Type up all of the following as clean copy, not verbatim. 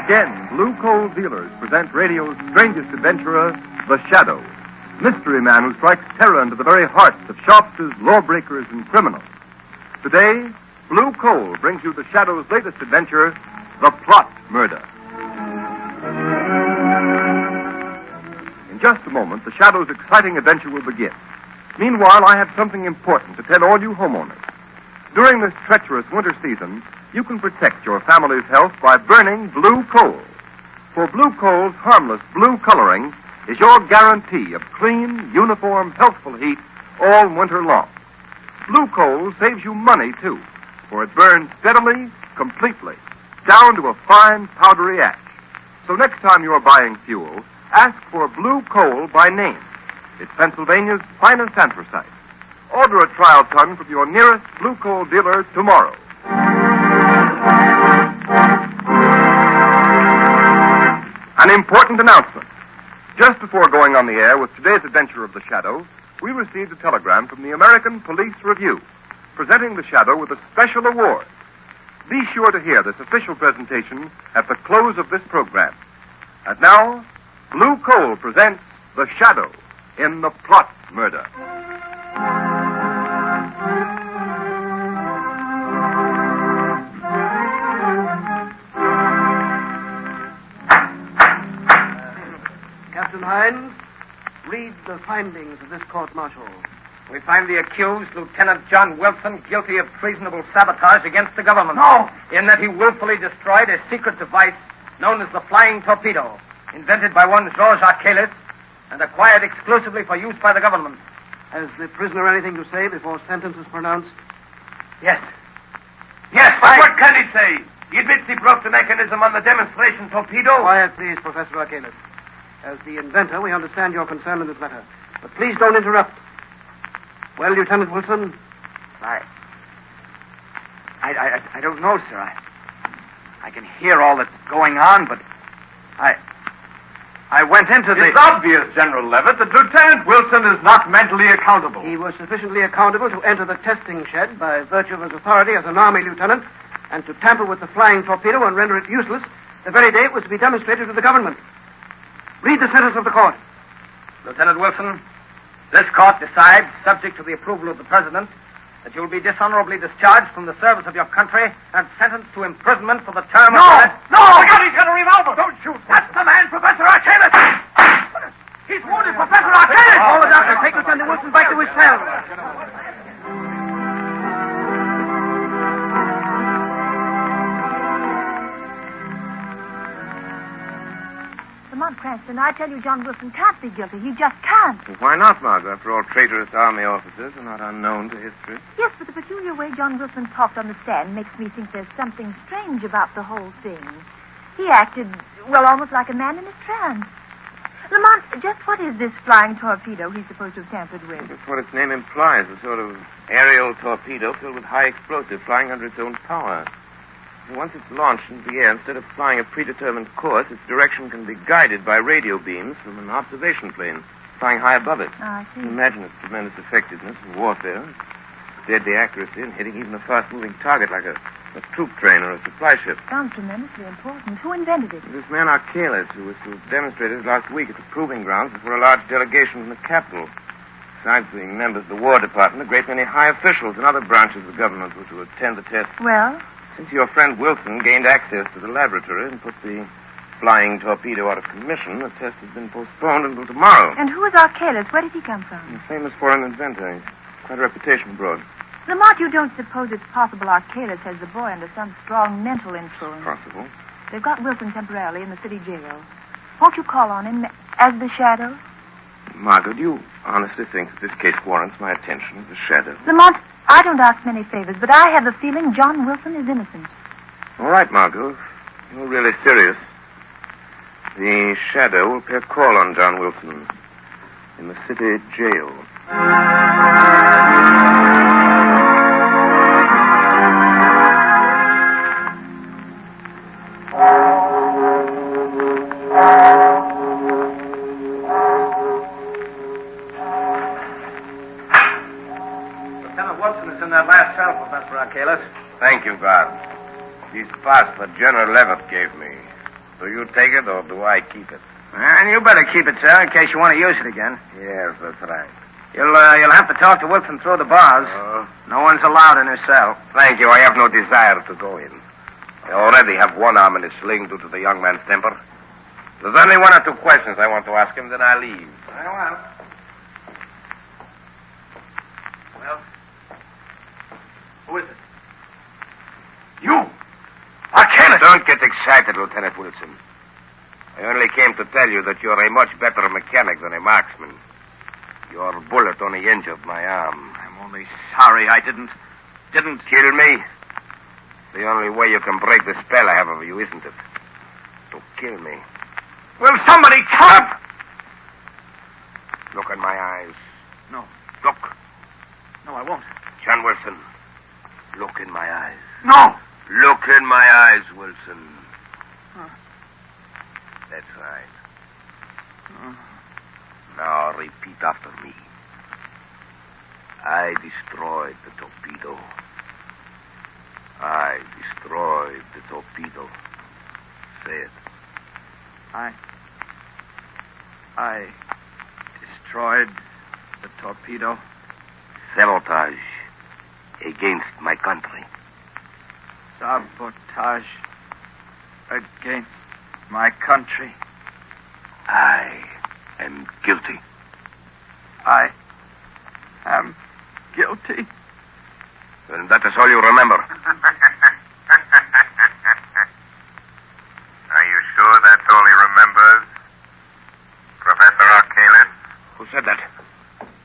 Again, Blue Coal Dealers present radio's strangest adventurer, the Shadow, mystery man who strikes terror into the very hearts of shopsters, lawbreakers, and criminals. Today, Blue Coal brings you the Shadow's latest adventure, the Plot Murder. In just a moment, the Shadow's exciting adventure will begin. Meanwhile, I have something important to tell all you homeowners. During this treacherous winter season, you can protect your family's health by burning blue coal. For blue coal's harmless blue coloring is your guarantee of clean, uniform, healthful heat all winter long. Blue coal saves you money, too, for it burns steadily, completely, down to a fine, powdery ash. So next time you're buying fuel, ask for blue coal by name. It's Pennsylvania's finest anthracite. Order a trial ton from your nearest blue coal dealer tomorrow. An important announcement. Just before going on the air with today's adventure of the Shadow, we received a telegram from the American Police Review, presenting the Shadow with a special award. Be sure to hear this official presentation at the close of this program. And now, Blue Coal presents the Shadow in the Plot Murder. Captain Hines, read the findings of this court-martial. We find the accused, Lieutenant John Wilson, guilty of treasonable sabotage against the government. No! In that he willfully destroyed a secret device known as the flying torpedo, invented by one Georges Archelis and acquired exclusively for use by the government. Has the prisoner anything to say before sentence is pronounced? Yes. Yes, but what can he say? He admits he broke the mechanism on the demonstration torpedo. Quiet, please, Professor Archelis. As the inventor, we understand your concern in this matter. But please don't interrupt. Well, Lieutenant Wilson? I don't know, sir. I can hear all that's going on, but I went into the... It's obvious, General Levitt, that Lieutenant Wilson is not mentally accountable. He was sufficiently accountable to enter the testing shed by virtue of his authority as an Army lieutenant and to tamper with the flying torpedo and render it useless the very day it was to be demonstrated to the government. Read the sentence of the court. Lieutenant Wilson, this court decides, subject to the approval of the President, that you will be dishonorably discharged from the service of your country and sentenced to imprisonment for the term of... No! Look out, he's got a revolver! Don't shoot! That's the man, Professor Archelis! He's wounded, Professor Archelis! All the doctor, take Lieutenant Wilson back to his cell. Lamont Cranston, I tell you John Wilson can't be guilty. He just can't. Well, why not, Margot? After all, traitorous Army officers are not unknown to history. Yes, but the peculiar way John Wilson talked on the stand makes me think there's something strange about the whole thing. He acted, well, almost like a man in a trance. Lamont, just what is this flying torpedo he's supposed to have tampered with? That's what its name implies, a sort of aerial torpedo filled with high explosive flying under its own power. Once it's launched into the air, instead of flying a predetermined course, its direction can be guided by radio beams from an observation plane flying high above it. Oh, I see. Imagine its tremendous effectiveness in warfare, deadly accuracy in hitting even a fast-moving target like a troop train or a supply ship. Sounds tremendously important. Who invented it? This man Archelis, who was to have demonstrated it last week at the proving grounds before a large delegation from the capital. Besides being members of the War Department, a great many high officials and other branches of the government were to attend the test. Well? Since your friend Wilson gained access to the laboratory and put the flying torpedo out of commission, the test has been postponed until tomorrow. And who is Archelis? Where did he come from? He's a famous foreign inventor. He's quite a reputation abroad. Lamont, you don't suppose it's possible Archelis has the boy under some strong mental influence? Possible. They've got Wilson temporarily in the city jail. Won't you call on him as the Shadow? Margot, do you honestly think that this case warrants my attention as the Shadow? Lamont, I don't ask many favors, but I have the feeling John Wilson is innocent. All right, Margot. If you're really serious. The Shadow will pay a call on John Wilson in the city jail. Lieutenant Wilson is in that last cell, Professor Archalis. Thank you, guard. This pass that General Levitt gave me. Do you take it or do I keep it? And you better keep it, sir, in case you want to use it again. Yes, that's right. You'll have to talk to Wilson through the bars. No one's allowed in his cell. Thank you. I have no desire to go in. I already have one arm in a sling due to the young man's temper. There's only one or two questions I want to ask him, then I'll leave. Very well. Well, who is it? You! Archalis! Don't get excited, Lieutenant Wilson. I only came to tell you that you're a much better mechanic than a marksman. Your bullet only injured my arm. I'm only sorry I didn't Kill me? The only way you can break the spell I have over you, isn't it? To kill me. Will somebody come? Look in my eyes. No. Look. No, I won't. John Wilson. Look in my eyes. No! Look in my eyes, Wilson. That's right. Now repeat after me. I destroyed the torpedo. I destroyed the torpedo. Say it. I destroyed the torpedo. Sabotage against my country. Sabotage against my country. I am guilty. I am guilty. And that is all you remember. Are you sure that's all he remembers? Professor Archalis? Who said that?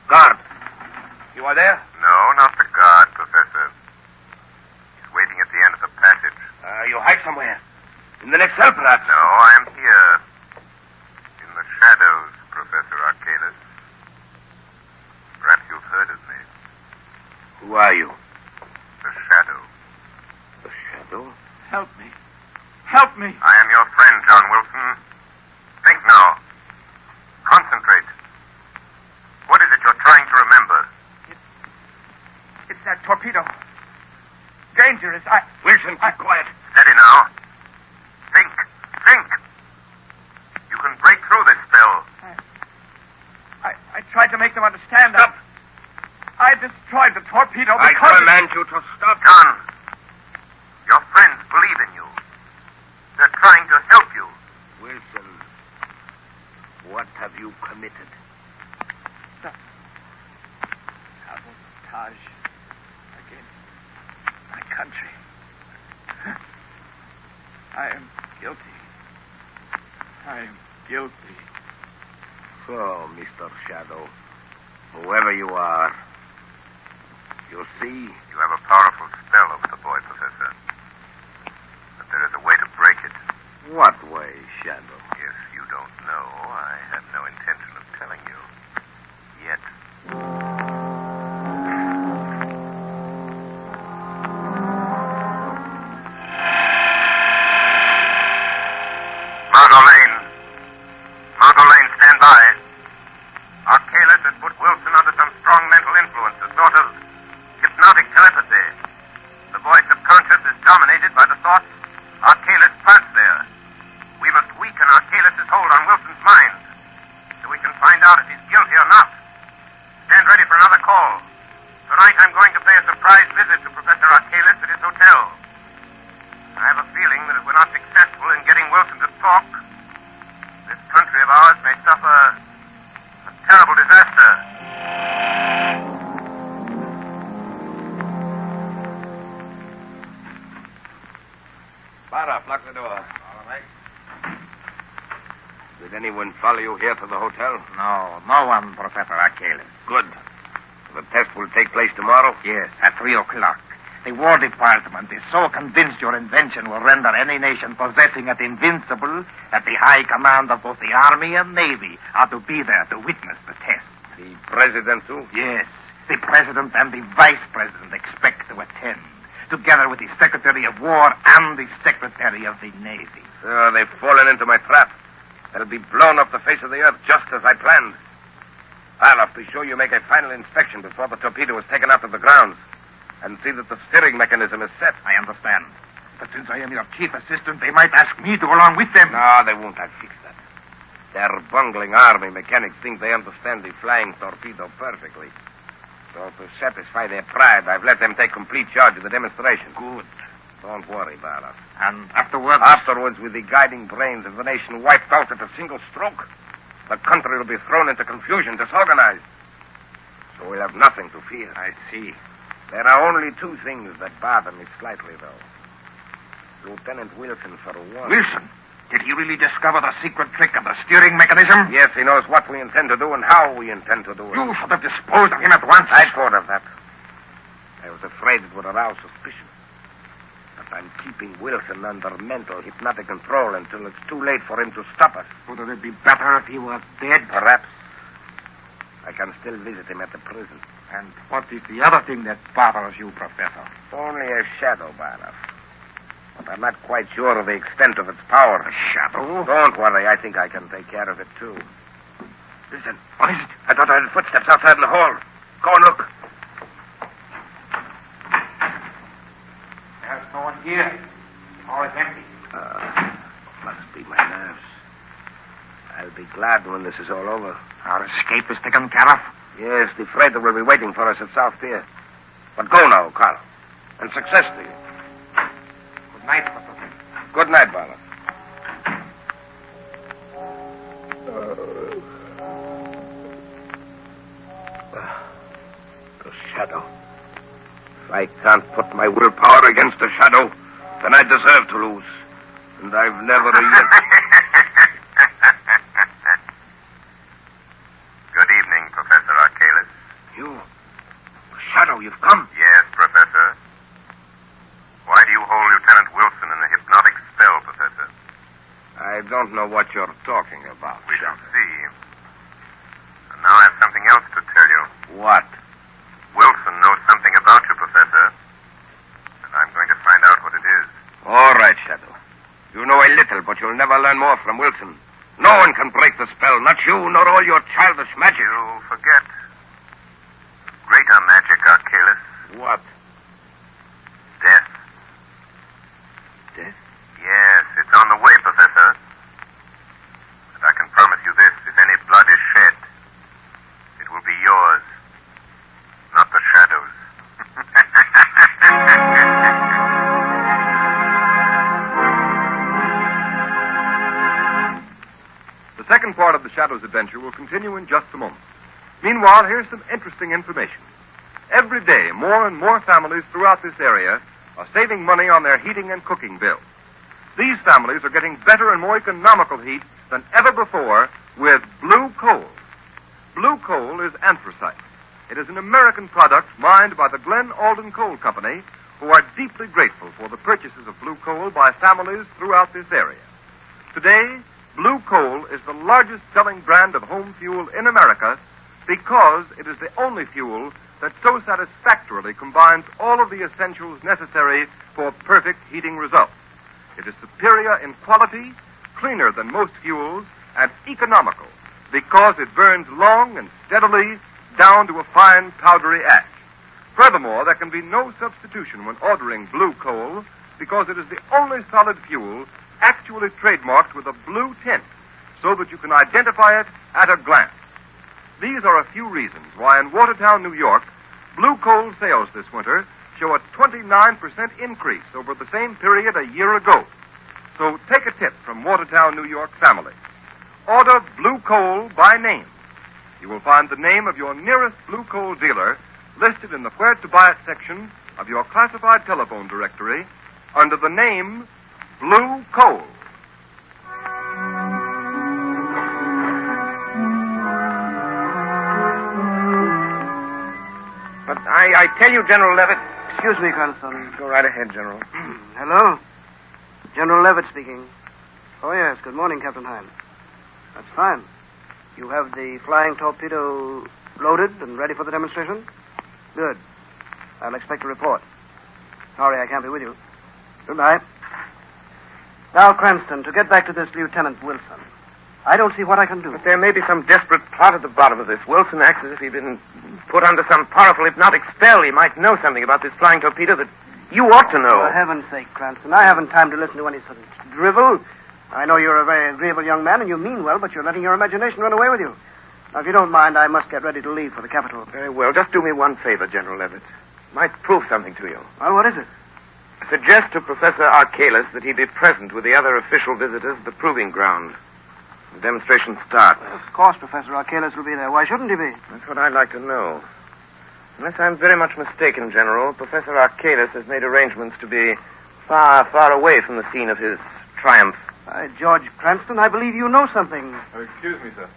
Guard. You are there? No, not the guard, Professor. He's waiting at the end of the passage. You hide somewhere. In the next cell, perhaps. No, I'm here. In the shadows, Professor Archalis. Perhaps you've heard of me. Who are you? The Shadow. The Shadow? Help me. Help me. I am your friend, John Wilson. Think now. Concentrate. What is it you're trying to remember? It's that torpedo. Dangerous. Wilson, keep quiet. Steady now. Think. Think. You can break through this spell. I tried to make them understand that. Stop. I destroyed the torpedo I because... command you to stop. John, your friends believe in you. They're trying to help you. Wilson, what have you committed? Sabotage against my country. I am guilty. I am guilty. So, Mr. Shadow, whoever you are, you see? You have a powerful spell over the boy, Professor. But there is a way to break it. What way, Shadow? If you don't know, I have no intention of telling you. Yet. Margolane, stand by. Archalis has put Wilson under some strong mental influence, a sort of hypnotic telepathy. The boy's subconscious is dominated by the thoughts Archalis plants there. We must weaken Archalis' hold on Wilson's mind so we can find out if he's guilty or not. Stand ready for another call. Tonight I'm going to pay a surprise visit to Professor Archalis at his hotel. I have a feeling that if we're not successful in getting Wilson to talk, this country of ours may suffer a terrible disaster. Barra, lock the door. All right. Did anyone follow you here to the hotel? No one, Professor Archalis. Good. The test will take place tomorrow? Yes, at 3 o'clock. The War Department is so convinced your invention will render any nation possessing it invincible that the high command of both the Army and Navy are to be there to witness the test. The president, too? Yes, the President and the Vice President expect to attend, together with the Secretary of War and the Secretary of the Navy. So they've fallen into my trap. They'll be blown off the face of the earth just as I planned. Barloff, be sure you make a final inspection before the torpedo is taken out of the grounds. And see that the steering mechanism is set. I understand. But since I am your chief assistant, they might ask me to go along with them. No, they won't. I'll fix that. Their bungling army mechanics think they understand the flying torpedo perfectly. So to satisfy their pride, I've let them take complete charge of the demonstration. Good. Don't worry, Barloff. And afterwards? Afterwards, with the guiding brains of the nation wiped out at a single stroke, the country will be thrown into confusion, disorganized. So we'll have nothing to fear. I see. There are only two things that bother me slightly, though. Lieutenant Wilson, for one. Wilson? Did he really discover the secret trick of the steering mechanism? Yes, he knows what we intend to do and how we intend to do it. You should have disposed of him at once. I thought of that. I was afraid it would arouse suspicion. But I'm keeping Wilson under mental hypnotic control until it's too late for him to stop us. Wouldn't it be better if he were dead? Perhaps. I can still visit him at the prison. And what is the other thing that bothers you, Professor? Only a shadow, Barloff. But I'm not quite sure of the extent of its power. A shadow? Don't worry. I think I can take care of it, too. Listen. What is it? I thought I heard footsteps outside in the hall. Go and look. There's no one here. All is empty. Must be my nerves. I'll be glad when this is all over. Our escape is taken care of. Yes, the freighter will be waiting for us at South Pier. But go now, Carl. And success to you. Good night, Professor. Good night, Barloff. The shadow. If I can't put my willpower against the shadow, then I deserve to lose. And I've never yet... Good evening, Professor Arcalis. You? Shadow, you've come. Yes, Professor. Why do you hold Lieutenant Wilson in a hypnotic spell, Professor? I don't know what you're talking about. We shall see. And now I have something else to tell you. What? Wilson knows something about you, Professor. And I'm going to find out what it is. All right, Shadow. You know a little, but you'll never learn more from Wilson. No one can break the spell, not you, nor all your childish magic. You forget. Greater magic, Arcalis. What? Death. Death? Yes, it's on the way, Professor. And I can promise you this, if any blood is shed, it will be yours, not the shadow's. The second part of the Shadow's adventure will continue in just a moment. Meanwhile, here's some interesting information. Every day, more and more families throughout this area are saving money on their heating and cooking bills. These families are getting better and more economical heat than ever before with blue coal. Blue coal is anthracite. It is an American product mined by the Glen Alden Coal Company, who are deeply grateful for the purchases of blue coal by families throughout this area. Today, blue coal is the largest selling brand of home fuel in America because it is the only fuel that so satisfactorily combines all of the essentials necessary for perfect heating results. It is superior in quality, cleaner than most fuels, and economical because it burns long and steadily down to a fine powdery ash. Furthermore, there can be no substitution when ordering blue coal because it is the only solid fuel actually trademarked with a blue tint so that you can identify it at a glance. These are a few reasons why in Watertown, New York, blue coal sales this winter show a 29% increase over the same period a year ago. So take a tip from Watertown, New York families. Order blue coal by name. You will find the name of your nearest blue coal dealer listed in the Where to Buy It section of your classified telephone directory under the name Blue Coal. But I tell you, General Levitt... Excuse me, Colonel. Go right ahead, General. Hello? General Levitt speaking. Oh, yes. Good morning, Captain Hine. That's fine. You have the flying torpedo loaded and ready for the demonstration? Good. I'll expect a report. Sorry I can't be with you. Goodbye. Now, Cranston, to get back to this Lieutenant Wilson. I don't see what I can do. But there may be some desperate plot at the bottom of this. Wilson acts as if he'd been put under some powerful hypnotic spell. He might know something about this flying torpedo that you ought to know. For heaven's sake, Cranston, I haven't time to listen to any sort of drivel. I know you're a very agreeable young man, and you mean well, but you're letting your imagination run away with you. Now, if you don't mind, I must get ready to leave for the capital. Very well. Just do me one favor, General Levitt. Might prove something to you. Well, what is it? Suggest to Professor Archalis that he be present with the other official visitors at the proving ground. The demonstration starts. Well, of course, Professor Archalis will be there. Why shouldn't he be? That's what I'd like to know. Unless I'm very much mistaken, General, Professor Archalis has made arrangements to be far, far away from the scene of his triumph. George Cranston, I believe you know something. Excuse me, sir.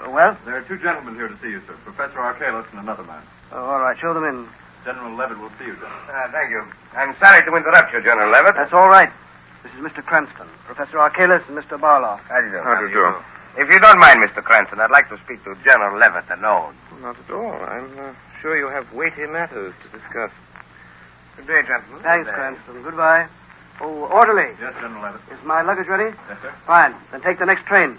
Well? There are two gentlemen here to see you, sir. Professor Archalis and another man. Oh, all right. Show them in. General Levitt will see you, General. Thank you. I'm sorry to interrupt you, General Levitt. That's all right. This is Mr. Cranston, Professor Archalis, and Mr. Barloff. How do you do? How do you do? If you don't mind, Mr. Cranston, I'd like to speak to General Levitt alone. Not at all. I'm sure you have weighty matters to discuss. Good day, gentlemen. Thanks, Cranston. Goodbye. Oh, orderly. Yes, General Levitt. Is my luggage ready? Yes, sir. Fine. Then take the next train.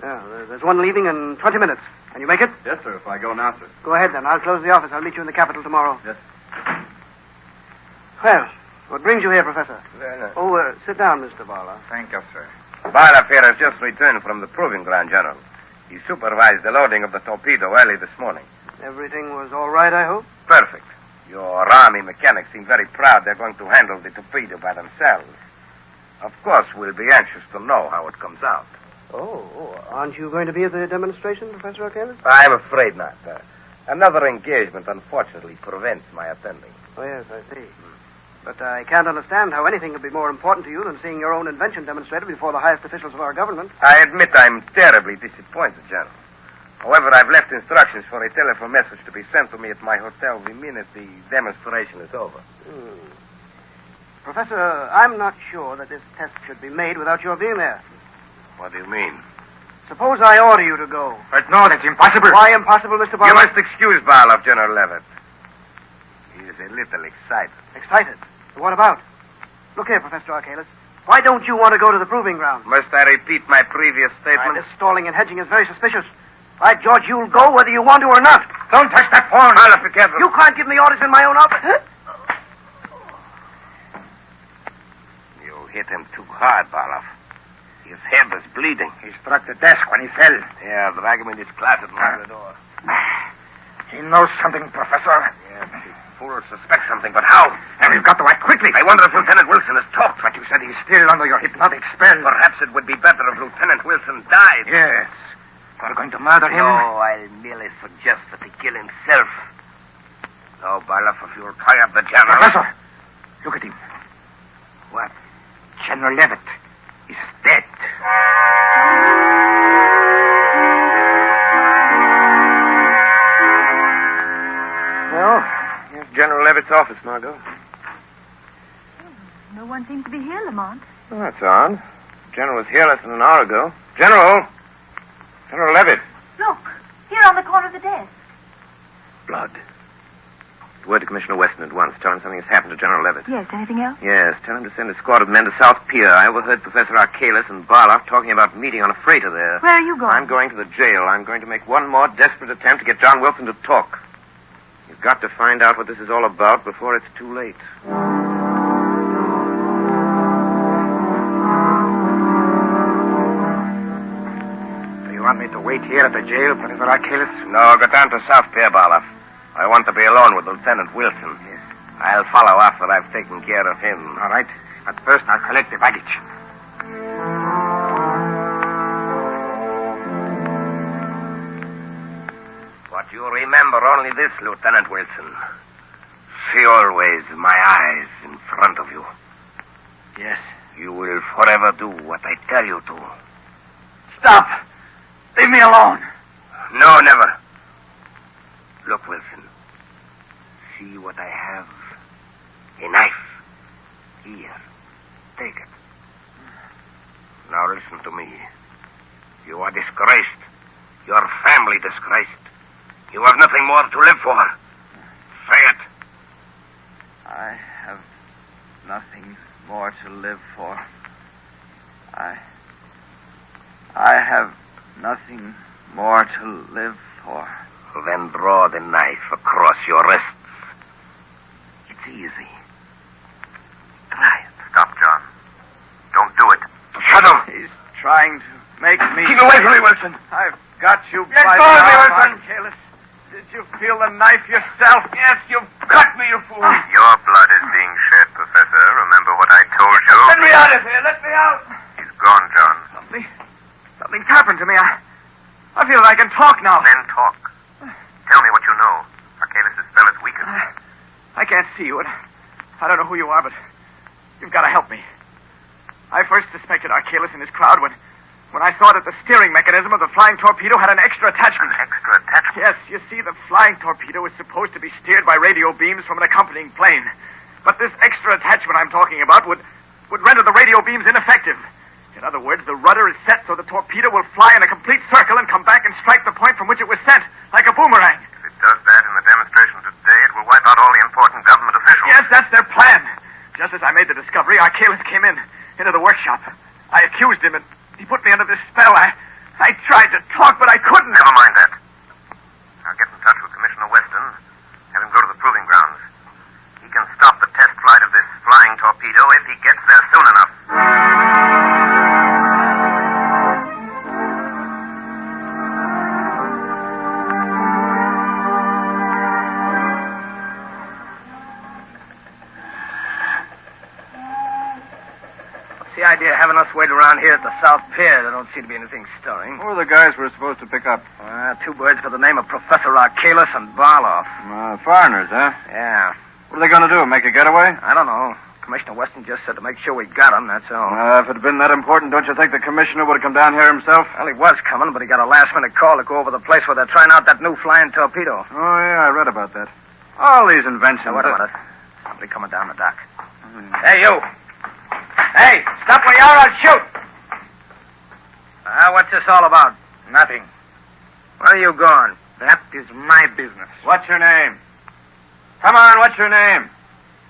Yeah, there's one leaving in 20 minutes. Can you make it? Yes, sir, if I go now, sir. Go ahead, then. I'll close the office. I'll meet you in the capital tomorrow. Yes. Well, what brings you here, Professor? Very nice. Oh, sit down, Mr. Barloff. Thank you, sir. Barloff here has just returned from the proving ground, General. He supervised the loading of the torpedo early this morning. Everything was all right, I hope? Perfect. Your army mechanics seem very proud they're going to handle the torpedo by themselves. Of course, we'll be anxious to know how it comes out. Oh, aren't you going to be at the demonstration, Professor Archalis? I'm afraid not. Another engagement, unfortunately, prevents my attending. Oh, yes, I see. But I can't understand how anything could be more important to you than seeing your own invention demonstrated before the highest officials of our government. I admit I'm terribly disappointed, General. However, I've left instructions for a telephone message to be sent to me at my hotel the minute the demonstration is over. Professor, I'm not sure that this test should be made without your being there. What do you mean? Suppose I order you to go. But no, that's impossible. Why impossible, Mr. Barloff? You must excuse Barloff, General Levitt. He is a little excited. Excited? What about? Look here, Professor Archalis. Why don't you want to go to the proving ground? Must I repeat my previous statement? This stalling and hedging is very suspicious. By George, you'll go whether you want to or not. Don't touch that phone. Barloff, be careful. You can't give me orders in my own office. You hit him too hard, Barloff. His head was bleeding. He struck the desk when he fell. Yeah, drag him in his closet and lock the door. He knows something, Professor. Yes, the fool suspects something, but how? And we've got to act quickly. I wonder if Lieutenant Wilson has talked. But you said he's still under your hypnotic spell. Perhaps it would be better if Lieutenant Wilson died. Yes. We're going to murder him. No, I'll merely suggest that he kill himself. No, Barloff, if you'll tie up the general... Professor, look at him. What? General Levitt is dead. Well, here's General Levitt's office, Margot. No one seems to be here, Lamont. Well, that's odd. The General was here less than an hour ago. General! General Levitt. Look, here on the corner of the desk. Blood. Word to Commissioner Weston at once. Tell him something has happened to General Levitt. Yes, anything else? Yes, tell him to send a squad of men to South Pier. I overheard Professor Archalis and Barloff talking about meeting on a freighter there. Where are you going? I'm going to the jail. I'm going to make one more desperate attempt to get John Wilson to talk. You've got to find out what this is all about before it's too late. Do you want me to wait here at the jail, Professor Archalis? No, go down to South Pier, Barloff. I want to be alone with Lieutenant Wilson. Yes. I'll follow after I've taken care of him. All right. But first I'll collect the baggage. But you remember only this, Lieutenant Wilson. See always my eyes in front of you. Yes. You will forever do what I tell you to. Stop! Leave me alone. No, never. Look, Wilson. See what I have? A knife. Here. Take it. Now listen to me. You are disgraced. Your family disgraced. You have nothing more to live for. Say it. I have nothing more to live for. I have nothing more to live for. Then draw the knife across your wrists. It's easy. Try it. Stop, John. Don't do it. Shadow! He's trying to make me... Keep away from me, Wilson. I've got you Let by go of me, the arm, Wilson. Archelaus. Did you feel the knife yourself? Yes, you've cut me, you fool. Your blood is being shed, Professor. Remember what I told you? Let me out of here. Let me out. He's gone, John. Something's happened to me. I feel that I can talk now. Then talk. Tell me what you know. Archelaus' spell is weakened. I can't see you, and I don't know who you are, but you've got to help me. I first suspected Archelaus and his crowd when I saw that the steering mechanism of the flying torpedo had an extra attachment. An extra attachment? Yes, you see, the flying torpedo is supposed to be steered by radio beams from an accompanying plane. But this extra attachment I'm talking about would render the radio beams ineffective. In other words, the rudder is set so the torpedo will fly in a complete circle and come back and strike the point from which it was sent, like a boomerang. If it does that in the demonstration today, it will wipe out all the important government officials. Yes, that's their plan. Just as I made the discovery, Archelaus came into the workshop. I accused him, and he put me under this spell. I tried to talk, but I couldn't. Never mind that. I'll get in touch with Commissioner Weston, have him go to the proving grounds. He can stop the test flight of this flying torpedo if he gets there soon enough. The idea of having us wait around here at the South Pier. There don't seem to be anything stirring. Who are the guys we're supposed to pick up? Two birds for the name of Professor Archelaus and Barloff. Foreigners, huh? Yeah. What are they going to do, make a getaway? I don't know. Commissioner Weston just said to make sure we got them, that's all. If it had been that important, don't you think the commissioner would have come down here himself? Well, he was coming, but he got a last-minute call to go over the place where they're trying out that new flying torpedo. Oh, yeah, I read about that. All these inventions... Now, wait a minute. Somebody coming down the dock. Hey, you. Hey, stop where you are, I'll shoot. What's this all about? Nothing. Where are you going? That is my business. What's your name? Come on, what's your name?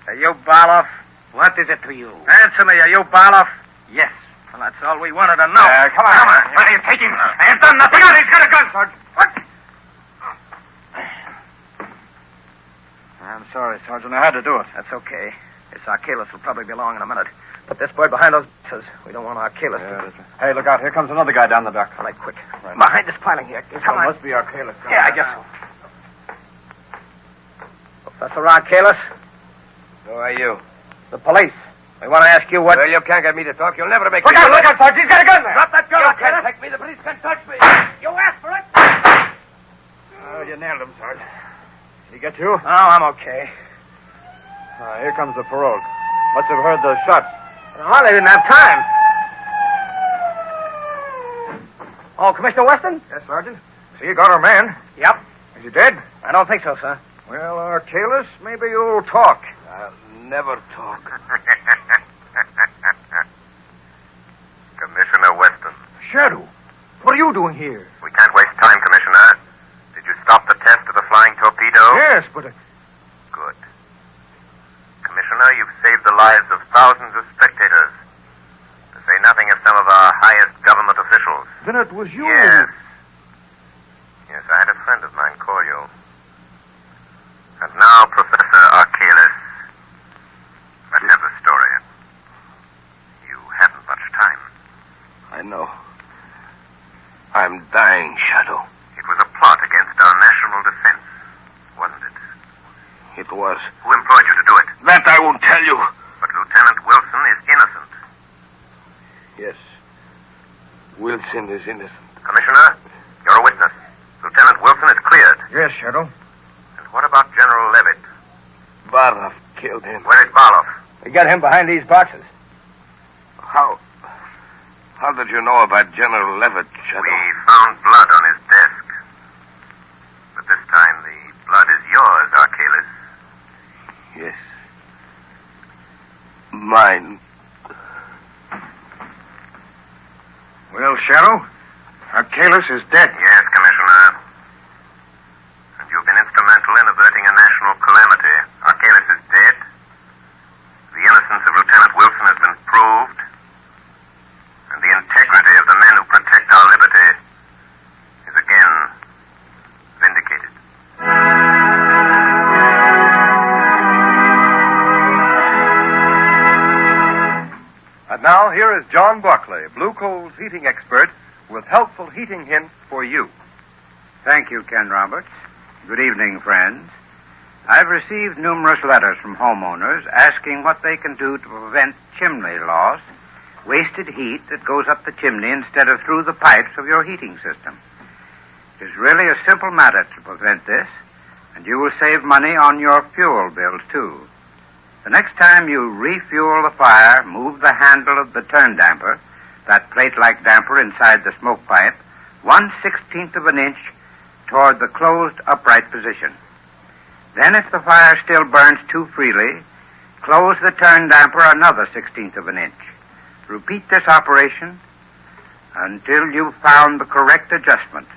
Are you Barloff? What is it to you? Answer me, are you Barloff? Yes. Well, that's all we wanted to know. Come on. Come on. Where do you take him? I have done nothing. Look out, he's got a gun, Sergeant. What? I'm sorry, Sergeant. I had to do it. That's okay. This Archelaus will probably be along in a minute. Put this bird behind those boxes. We don't want Archelaus to... Hey, look out. Here comes another guy down the dock. All right, quick. Right. Behind this piling here. Come on. Must be Archelaus. Yeah, I guess so. Professor Archelaus? Who are you? The police. We want to ask you what... Well, you can't get me to talk. You'll never make Look me... out, Sergeant. He's got a gun there. Drop that gun, You Archelaus. can't take me. The police can't touch me. You asked for it. Oh, you nailed him, Sergeant. Did he get you? Oh, I'm okay. Here comes the parole. Must have heard the shots. Oh, they didn't have time. Oh, Commissioner Weston? Yes, Sergeant. So you got our man. Yep. Is he dead? I don't think so, sir. Well, Archelaus, maybe you'll talk. I'll never talk. Commissioner Weston. Shadow, what are you doing here? We can't waste time, Commissioner. Did you stop the test of the flying torpedo? Yes, but... Good. Commissioner, you've saved the lives of thousands of spectators. To say nothing of some of our highest government officials. Then it was you. Yes. Yes, I had a friend of mine call you. And now, Professor Archelaus, let's have the story. You haven't much time. I know. I'm dying, Shadow. It was a plot against our national defense, wasn't it? It was. Who employed you to do it? That I won't tell you. But Lieutenant Wilson is innocent. Yes. Wilson is innocent. Commissioner, you're a witness. Lieutenant Wilson is cleared. Yes, Shadow. And what about General Levitt? Barloff killed him. Where is Barloff? We got him behind these boxes. How did you know about General Levitt, Shadow? We found blood on his desk. But this time the blood is yours, Archelaus. Yes. Mine. Well, Shadow, Archelaus is dead. Yes, Commissioner. And you've been instrumental in averting a national calamity. Archelaus is dead. The innocence of Lieutenant Wilson has been proved. And the integrity of the men who protect our liberty now, here is John Barclay, Blue Coal's heating expert, with helpful heating hints for you. Thank you, Ken Roberts. Good evening, friends. I've received numerous letters from homeowners asking what they can do to prevent chimney loss, wasted heat that goes up the chimney instead of through the pipes of your heating system. It is really a simple matter to prevent this, and you will save money on your fuel bills, too. The next time you refuel the fire, move the handle of the turn damper, that plate-like damper inside the smoke pipe, 1/16 of an inch toward the closed upright position. Then, if the fire still burns too freely, close the turn damper another 1/16 of an inch. Repeat this operation until you've found the correct adjustment.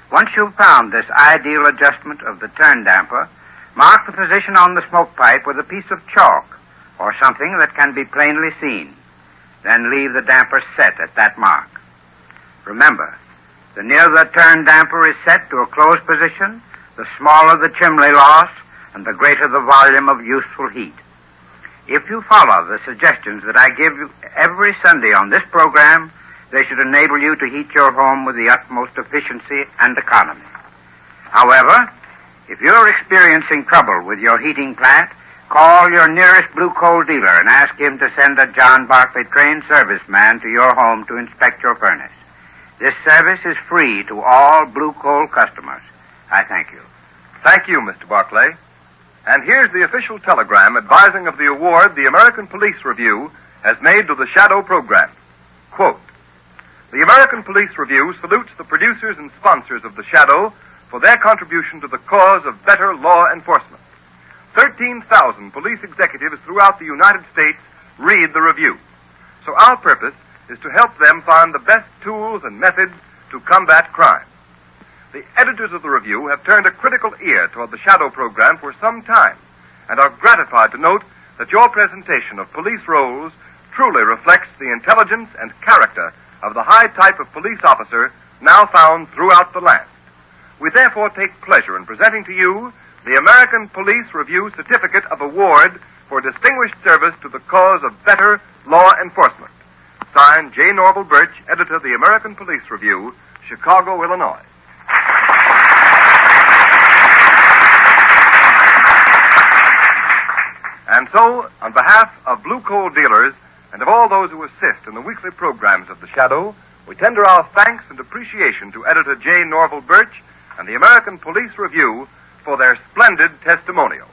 Once you've found this ideal adjustment of the turn damper, mark the position on the smoke pipe with a piece of chalk or something that can be plainly seen. Then leave the damper set at that mark. Remember, the nearer the turn damper is set to a closed position, the smaller the chimney loss and the greater the volume of useful heat. If you follow the suggestions that I give you every Sunday on this program, they should enable you to heat your home with the utmost efficiency and economy. However, if you're experiencing trouble with your heating plant, call your nearest Blue Coal dealer and ask him to send a John Barclay trained serviceman to your home to inspect your furnace. This service is free to all Blue Coal customers. I thank you. Thank you, Mr. Barclay. And here's the official telegram advising of the award the American Police Review has made to the Shadow program. Quote, "The American Police Review salutes the producers and sponsors of the Shadow for their contribution to the cause of better law enforcement. 13,000 police executives throughout the United States read the review. So our purpose is to help them find the best tools and methods to combat crime. The editors of the review have turned a critical ear toward the Shadow program for some time and are gratified to note that your presentation of police roles truly reflects the intelligence and character of the high type of police officer now found throughout the land. We therefore take pleasure in presenting to you the American Police Review Certificate of Award for Distinguished Service to the Cause of Better Law Enforcement. Signed, J. Norval Birch, editor of the American Police Review, Chicago, Illinois." And so, on behalf of Blue Coal dealers and of all those who assist in the weekly programs of The Shadow, we tender our thanks and appreciation to editor J. Norval Birch and the American Police Review for their splendid testimonial.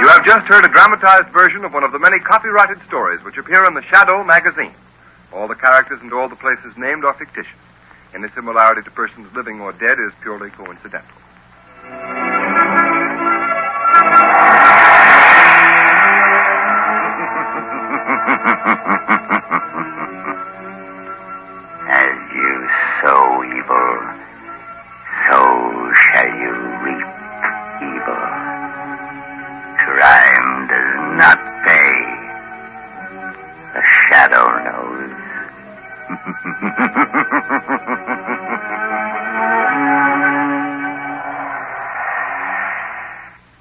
You have just heard a dramatized version of one of the many copyrighted stories which appear in The Shadow magazine. All the characters and all the places named are fictitious. Any similarity to persons living or dead is purely coincidental. As you sow evil, so shall you reap evil. Crime does not pay. The Shadow knows.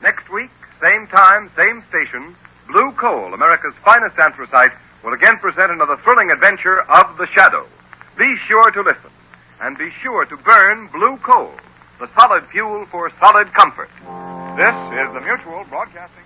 Next week, same time, same station, Blue Coal, America's finest anthracite, will again present another thrilling adventure of The Shadow. Be sure to listen, and be sure to burn Blue Coal, the solid fuel for solid comfort. This is the Mutual Broadcasting